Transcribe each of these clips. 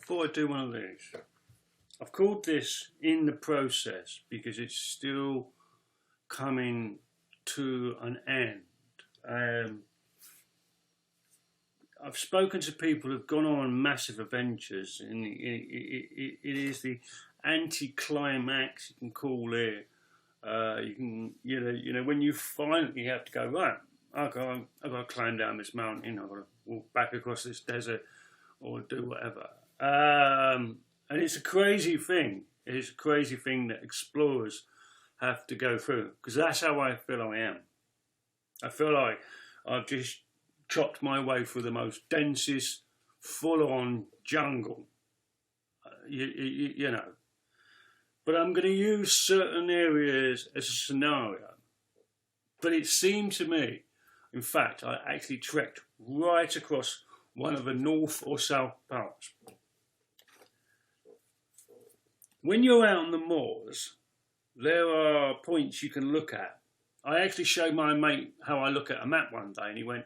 thought I'd do one of these. I've called this In the Process because it's still coming to an end. I've spoken to people who've gone on massive adventures, and it is the anti-climax, you can call it. You know, when you finally have to go, right, I've got to climb down this mountain, I've got to walk back across this desert, or do whatever. And it's a crazy thing. It's a crazy thing that explorers have to go through, because that's how I feel I am. I feel like I've just chopped my way through the most densest, full-on jungle, you know. But I'm going to use certain areas as a scenario. But it seemed to me, in fact, I actually trekked right across one of the north or south poles. When you're out on the moors, there are points you can look at. I actually showed my mate how I look at a map one day, and he went,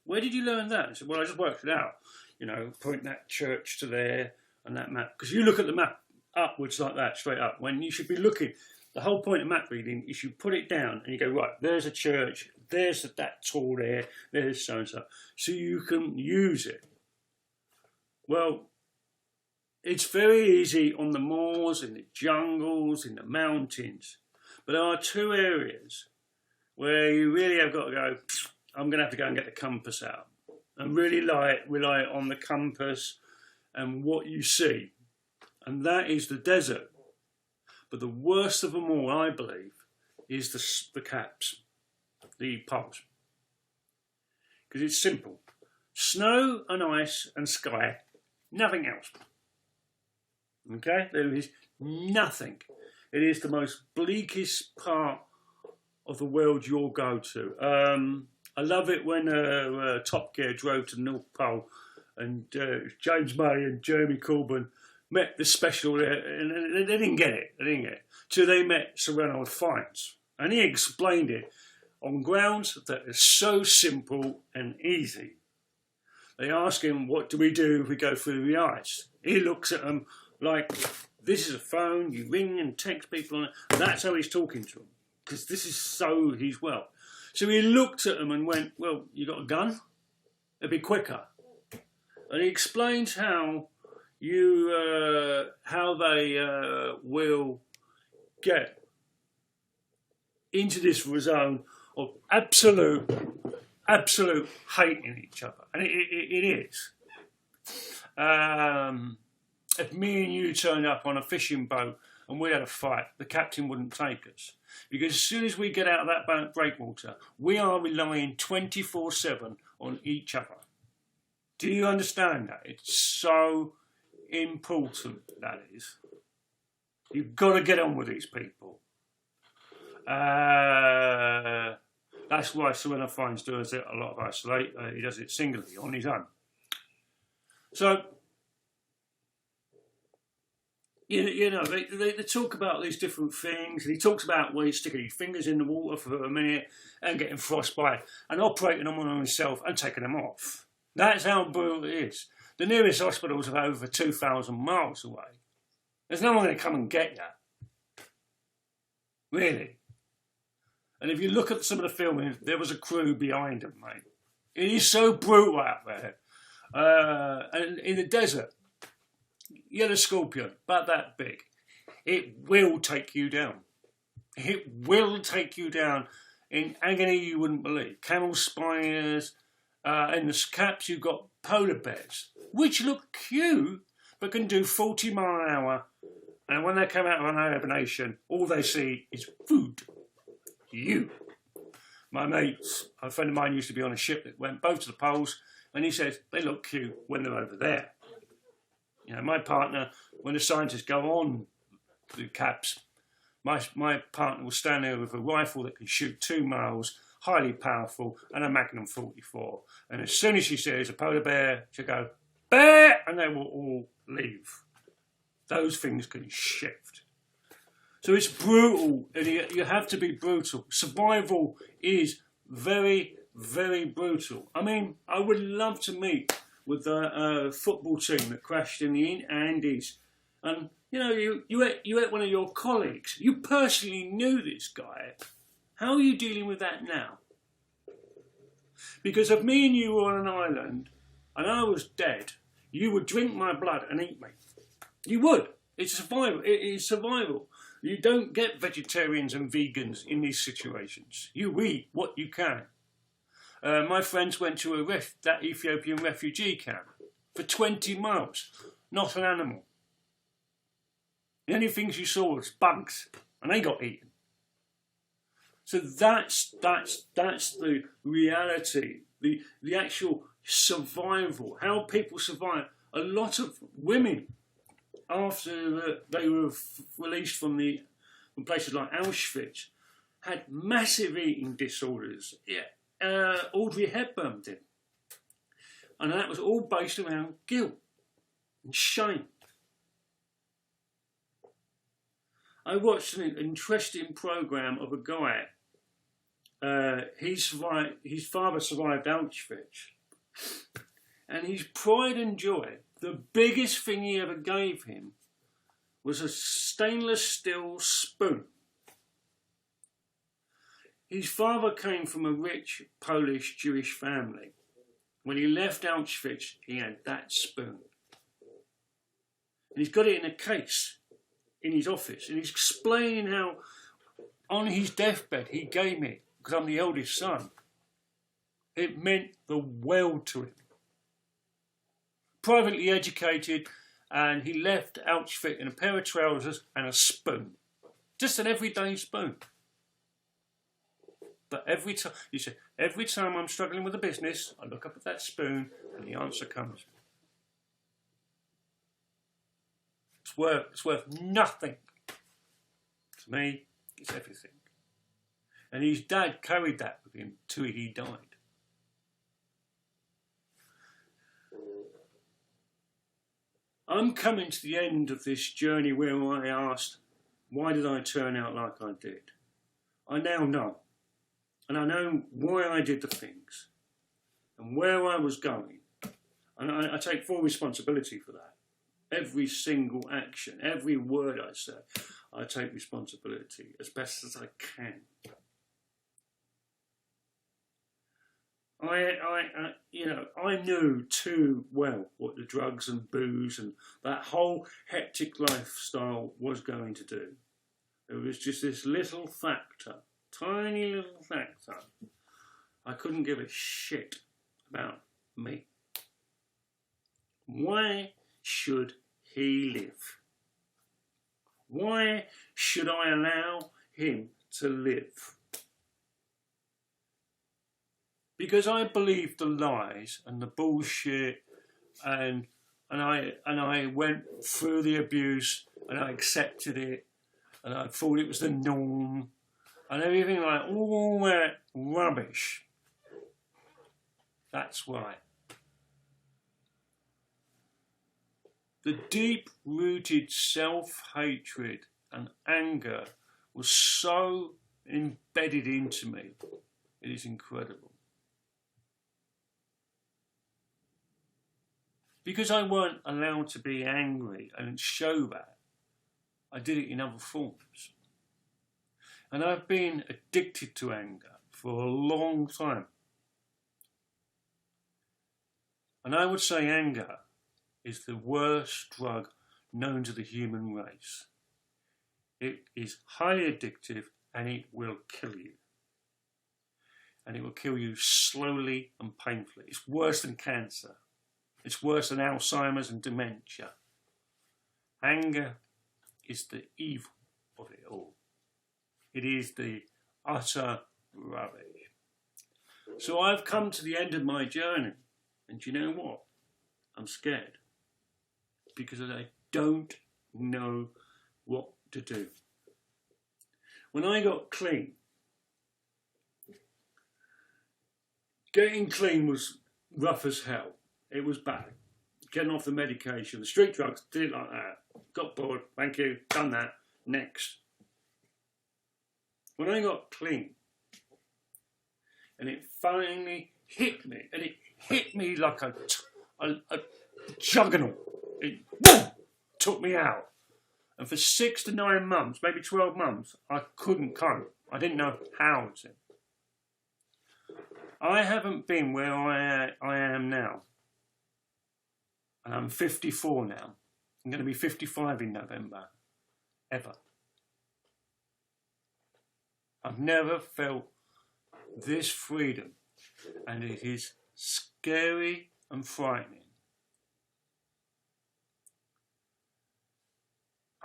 "Where did you learn that?" I said, "Well, I just worked it out. You know, point that church to there and that map." Because you look at the map upwards like that, straight up, when you should be looking. The whole point of map reading is you put it down and you go, right, there's a church, there's that tool there, there's so-and-so. So you can use it. Well, it's very easy on the moors, in the jungles, in the mountains. But there are two areas where you really have got to go, I'm going to have to go and get the compass out. And really rely on the compass and what you see. And that is the desert. But the worst of them all, I believe, is the caps, the poles. Because it's simple. Snow and ice and sky, nothing else. Okay? There is nothing. It is the most bleakest part of the world you'll go to. I love it when Top Gear drove to the North Pole and James May and Jeremy Corbyn met the special, and they didn't get it. Till they met Sir Reynold Fiennes, and he explained it on grounds that are so simple and easy. They ask him, what do we do if we go through the ice? He looks at them like, this is a phone, you ring and text people on it. That's how he's talking to them, because this is so he's well. So he looked at them and went, well, you got a gun? It'd be quicker. And he explains how they will get into this zone of absolute hating each other, and it is. If me and you turned up on a fishing boat and we had a fight, the captain wouldn't take us, because as soon as we get out of that breakwater, we are relying 24/7 on each other. Do you understand that? It's so important, that is. You've got to get on with these people. That's why Sir Reynold Fiennes does it a lot of isolate. He does it singly, on his own. So, you know, they talk about these different things, and he talks about where he's sticking his fingers in the water for a minute and getting frostbite and operating them on himself and taking them off. That's how brutal it is. The nearest hospitals are over 2,000 miles away. There's no one going to come and get you. Really. And if you look at some of the filming, there was a crew behind them, mate. It is so brutal out there. And in the desert, yellow scorpion, about that big, it will take you down. It will take you down in agony you wouldn't believe. Camel spiders, in the caps you've got polar bears, which look cute, but can do 40 miles an hour. And when they come out of an hibernation, all they see is food. You. My mates, a friend of mine used to be on a ship that went both to the poles, and he says they look cute when they're over there. You know, my partner, when the scientists go on the caps, my partner will stand there with a rifle that can shoot 2 miles, highly powerful, and a Magnum 44. And as soon as she sees a polar bear, she'll go, bear, and they will all leave. Those things can shift. So it's brutal, and you have to be brutal. Survival is very, very brutal. I mean, I would love to meet with the football team that crashed in the Andes. And, you know, you ate one of your colleagues. You personally knew this guy. How are you dealing with that now? Because if me and you were on an island and I was dead, you would drink my blood and eat me. You would. It's survival. It is survival. You don't get vegetarians and vegans in these situations. You eat what you can. My friends went to that Ethiopian refugee camp for 20 miles. Not an animal. The only things you saw was bugs, and they got eaten. So that's the reality, the actual survival, how people survive. A lot of women, after they were released from places like Auschwitz, had massive eating disorders. Yeah, Audrey Hepburn did. And that was all based around guilt and shame. I watched an interesting program of a guy. His father survived Auschwitz, and his pride and joy, the biggest thing he ever gave him, was a stainless steel spoon. His father came from a rich Polish Jewish family. When he left Auschwitz, he had that spoon, and he's got it in a case in his office, and he's explaining how on his deathbed he gave me, because I'm the eldest son. It meant the world to him. Privately educated, and he left Auschwitz in a pair of trousers and a spoon. Just an everyday spoon. But every time I'm struggling with a business, I look up at that spoon and the answer comes. It's worth nothing. To me, it's everything. And his dad carried that with him till he died. I'm coming to the end of this journey where I asked, why did I turn out like I did? I now know. And I know why I did the things and where I was going. And I take full responsibility for that. Every single action, every word I say, I take responsibility as best as I can. I knew too well what the drugs and booze and that whole hectic lifestyle was going to do. It was just this little factor, tiny little factor. I couldn't give a shit about me. Why should he live? Why should I allow him to live? Because I believed the lies and the bullshit, and I went through the abuse and I accepted it, and I thought it was the norm and everything, like all that rubbish. That's why. The deep-rooted self-hatred and anger was so embedded into me. It is incredible. Because I weren't allowed to be angry and show that, I did it in other forms. And I've been addicted to anger for a long time. And I would say anger is the worst drug known to the human race. It is highly addictive and it will kill you. And it will kill you slowly and painfully. It's worse than cancer. It's worse than Alzheimer's and dementia. Anger is the evil of it all. It is the utter rubbish. So I've come to the end of my journey. And you know what? I'm scared. Because I don't know what to do. When I got clean, getting clean was rough as hell. It was bad. Getting off the medication, the street drugs, did it like that. Got bored, thank you, done that, next. When I got clean, and it finally hit me, and it hit me like a a juggernaut. It boom, took me out. And for 6 to 9 months, maybe 12 months, I couldn't cope. I didn't know how to. I haven't been where I am now. And I'm 54 now. I'm going to be 55 in November. Ever. I've never felt this freedom. And it is scary and frightening.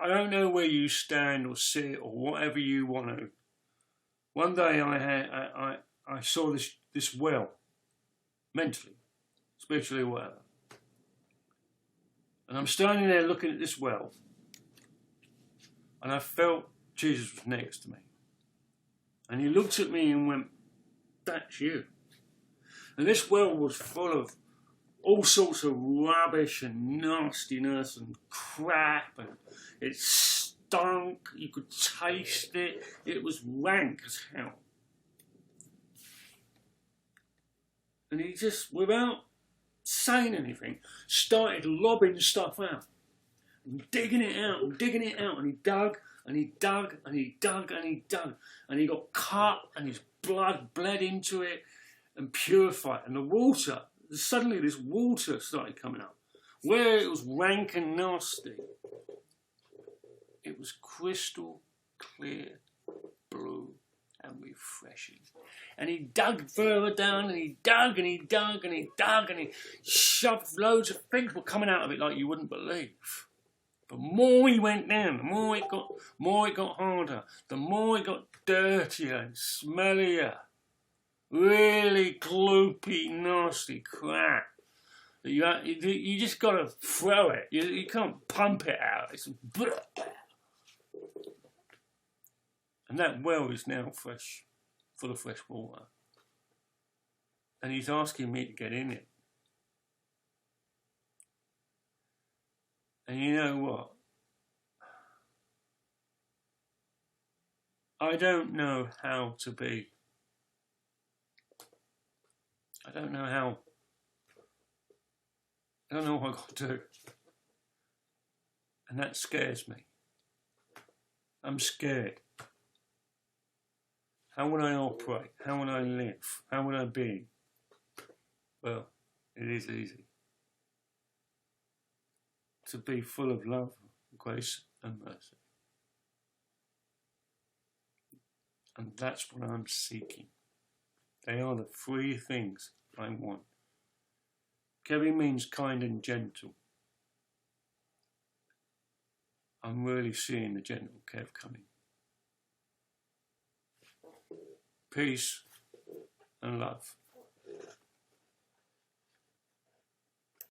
I don't know where you stand or sit or whatever you want to. One day I saw this well, mentally, spiritually, whatever. And I'm standing there looking at this well, and I felt Jesus was next to me. And he looked at me and went, "That's you." And this well was full of all sorts of rubbish and nastiness and crap, and it stunk. You could taste it. It was rank as hell. And he just, without saying anything, started lobbing stuff out and digging it out and digging it out. And he dug and he dug and he dug and he dug, and he got cut and his blood bled into it and purified. And the water, suddenly this water started coming up. Where it was rank and nasty, it was crystal clear, blue and refreshing. And he dug further down, and he dug and he dug and he dug, and he shoved loads of things were coming out of it like you wouldn't believe. The more he went down, the more it got harder, the more it got dirtier and smellier. Really gloopy, nasty crap. You just got to throw it. You can't pump it out. It's and that well is now fresh, full of fresh water. And he's asking me to get in it. And you know what? I don't know how to be. I don't know how. I don't know what I've got to do. And that scares me. I'm scared. How would I operate? How would I live? How would I be? Well, it is easy. To be full of love, grace and mercy. And that's what I'm seeking. They are the three things I want. Kevin means kind and gentle. I'm really seeing the gentle Kev coming. Peace and love.